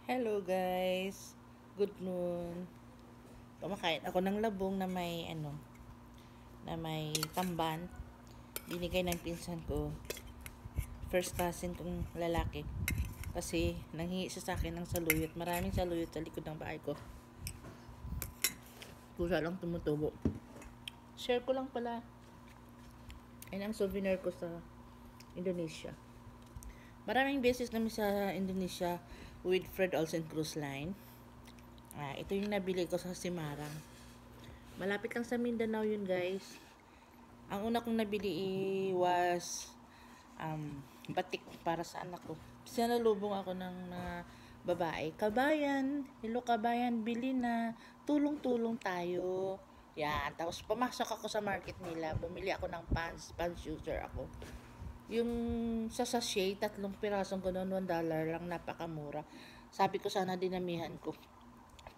Hello guys, good noon. Kumakain ako ng labong na may na may tamban. Binigay ng pinsan ko. First cousin kong lalaki. Kasi nanghingi siya sa akin ng saluyot. Maraming saluyot sa likod ng bahay ko. Kusa lang tumutubo. Share ko lang pala. Ayun ang souvenir ko sa Indonesia. Maraming beses kami sa Indonesia with Fred Olsen Cruise Line. Ito yung nabili ko sa Simarang. Malapit lang sa Mindanao yun guys. Ang una kong nabili was batik para sa anak ko. Sinalubong ako ng babae. Kabayan, hello kabayan, bili na. Tulong-tulong tayo. Yan. Tapos pumasok ako sa market nila. Bumili ako ng pants user ako. Yung sa sachet, 3 pirasong gano'n, $1 lang, napakamura. Sabi ko sana dinamihan ko.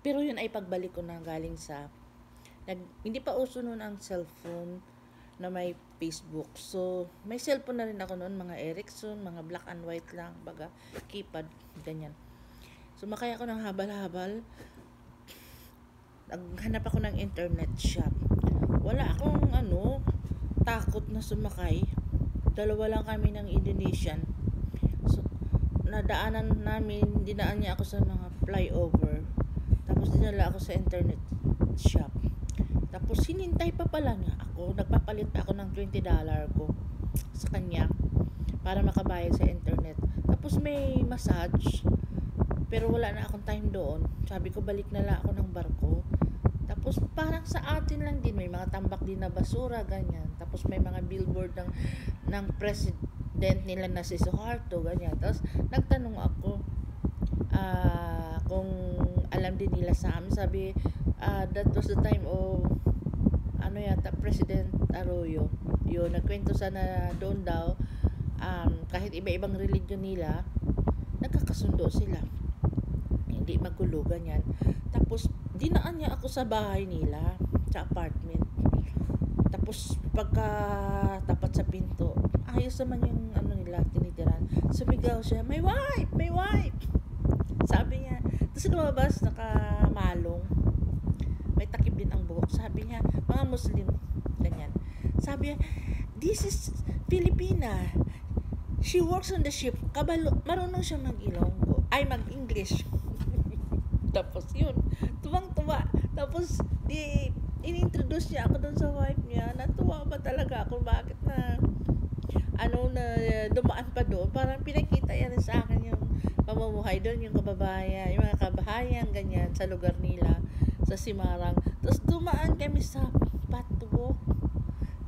Pero yun ay pagbalik ko na galing sa, hindi pa uso noon ang cellphone na may Facebook. So, may cellphone na rin ako noon, mga Ericsson, mga black and white lang, baga, keypad, ganyan. So, makaya ako ng habal-habal. Naghanap ako ng internet shop. Wala akong takot na sumakay. Dalawa lang kami ng Indonesian. So, dinaan niya ako sa mga flyover. Tapos dinala ako sa internet shop. Tapos hinintay pa pala niya ako. Nagpapalit pa ako ng $20 ko sa kanya para makabayad sa internet. Tapos may massage. Pero wala na akong time doon. Sabi ko balik na lang ako ng barko. Tapos parang sa atin lang din, may mga tambak din na basura, ganyan. Tapos may mga billboard ng president nila na si Suharto, ganyan. Tapos nagtanong ako kung alam din nila sa amin. Sabi, that was the time of President Arroyo. Yun, nagkwento sana doon daw, kahit iba-ibang religion nila, nagkakasundo sila. Hindi magulo, ganyan. Tapos dinaan niya ako sa bahay nila, sa apartment. Tapos pagka tapat sa pinto, ayos naman yung nila tinitiran. Sumigaw siya, may wife, may wife. Sabi niya, tapos lumabas nakamalong. May takip din ang buhok. Sabi niya, mga Muslim, ganyan. Sabi niya, this is Filipina. She works on the ship. Marunong siya mag-Ilonggo. Ay, mag-English. Tapos yun, tuwang-tuwa. Tapos inintroduce niya ako doon sa wife niya. Natuwa ba talaga ako? Bakit na dumaan pa doon? Parang pinakita yan sa akin yung pamumuhay doon, yung kababayan, yung mga kabahayan, ganyan, sa lugar nila, sa Simarang. Tapos dumaan kami sa patwo.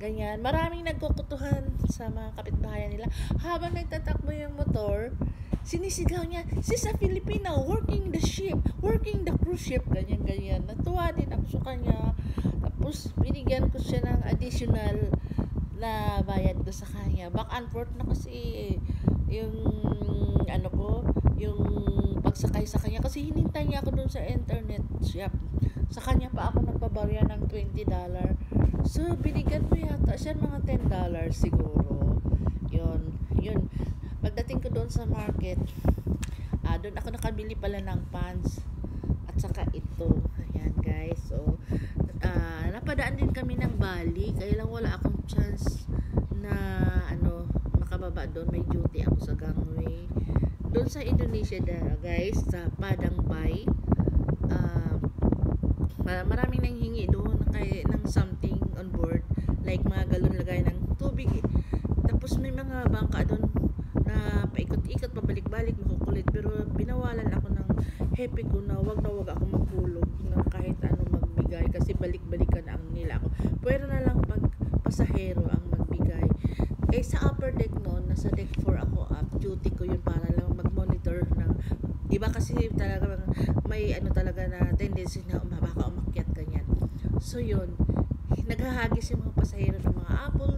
Ganyan. Maraming nagkukutuhan sa mga kapitbahayan nila. Habang nagtatakbo yung motor, sinisigaw niya, she's a Filipina working the ship, working the cruise ship, ganyan. Natuwa din ako sa kanya. Tapos, binigyan ko siya ng additional na bayad ko sa kanya. Back and forth na kasi yung yung pagsakay sa kanya. Kasi hinintay niya ako dun sa internet shop. Sa kanya pa ako nagpabarya ng $20. So, binigyan ko yata siya mga $10 siguro. Yun. Pagdating ko doon sa market, doon ako nakabili pala ng pants at saka ito. Ayan guys. So, napadaan din kami ng Bali. Kaya lang wala akong chance na makababa doon. May duty ako sa gangway. Doon sa Indonesia guys, sa Padang Bay, maraming nanghingi doon ng something on board. Like mga galon lagay ng tubig. Tapos may mga bangka doon na paikot-ikot, pabalik-balik, makukulit. Pero binawalan ako ng happy ko na wag ako maghulog ng kahit magbigay. Kasi balik-balikan ang nila ako. Pwede na lang pag pasahero ang magbigay. Sa upper deck noon, nasa deck 4 ako up. Duty ko yun para lang mag-monitor ng iba kasi talaga may talaga na tendency na baka umakyat ganyan. So yun, naghahagis yung mga pasahero ng mga apple,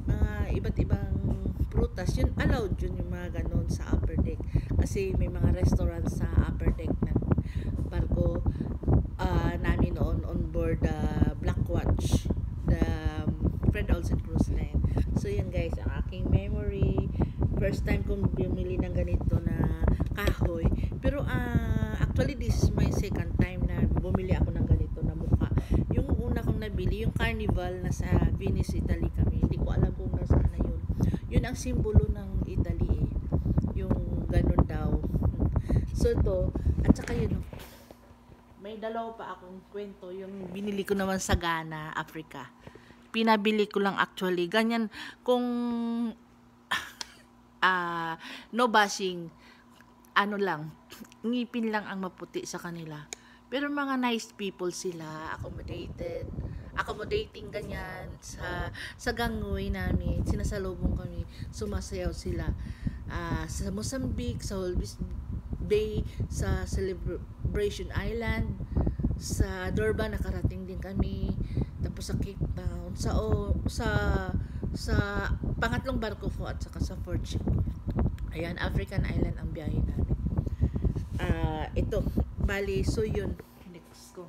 mga iba't ibang prutas. Yun, allowed yun yung mga ganon sa upper deck. Kasi may mga restaurants sa upper deck ng barko namin noon on board Blackwatch, the Fred Olsen Cruise Line. So yun guys, ang aking memory. First time kong bumili ng ganito na kahoy. Pero festival na sa Venice, Italy kami. Hindi ko alam kung nasaan na yun. Yun ang simbolo ng Italy eh. Yung ganun daw. So to, at saka yun, may dalawa pa akong kwento. Yung binili ko naman sa Ghana, Africa. Pinabili ko lang actually. Ganyan, kung no bashing, ano lang, ngipin lang ang maputi sa kanila. Pero mga nice people sila, accommodating ganyan sa gangoy namin, sinasalubong kami, sumasayaw sila sa Mozambique, sa Holbis Bay, sa Celebration Island, sa Durban nakarating din kami, tapos sa Cape Town, sa pangatlong barko ko at saka sa fourth ship ko. Ayan, African Island ang biyahe namin. Ito, bali, so yun, next kong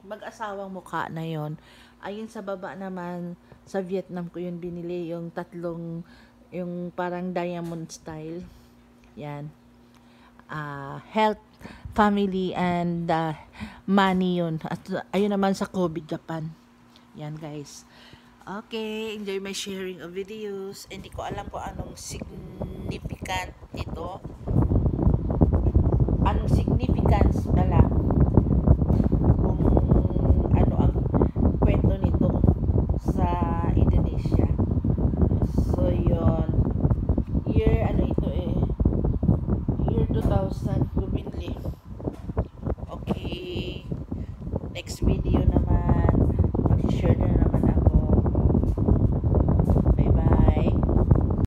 mag-asawang mukha na yon. Ayun sa baba naman, sa Vietnam ko yun binili, yung tatlong, yung parang diamond style. Yan. Health, family, and money yun. At ayun naman sa Kobe, Japan. Yan guys. Okay, enjoy my sharing of videos. Hindi ko alam kung anong significant ito. Anong significance pala. Kung ano ang kwento nito sa Indonesia. So, yun. Year 2000.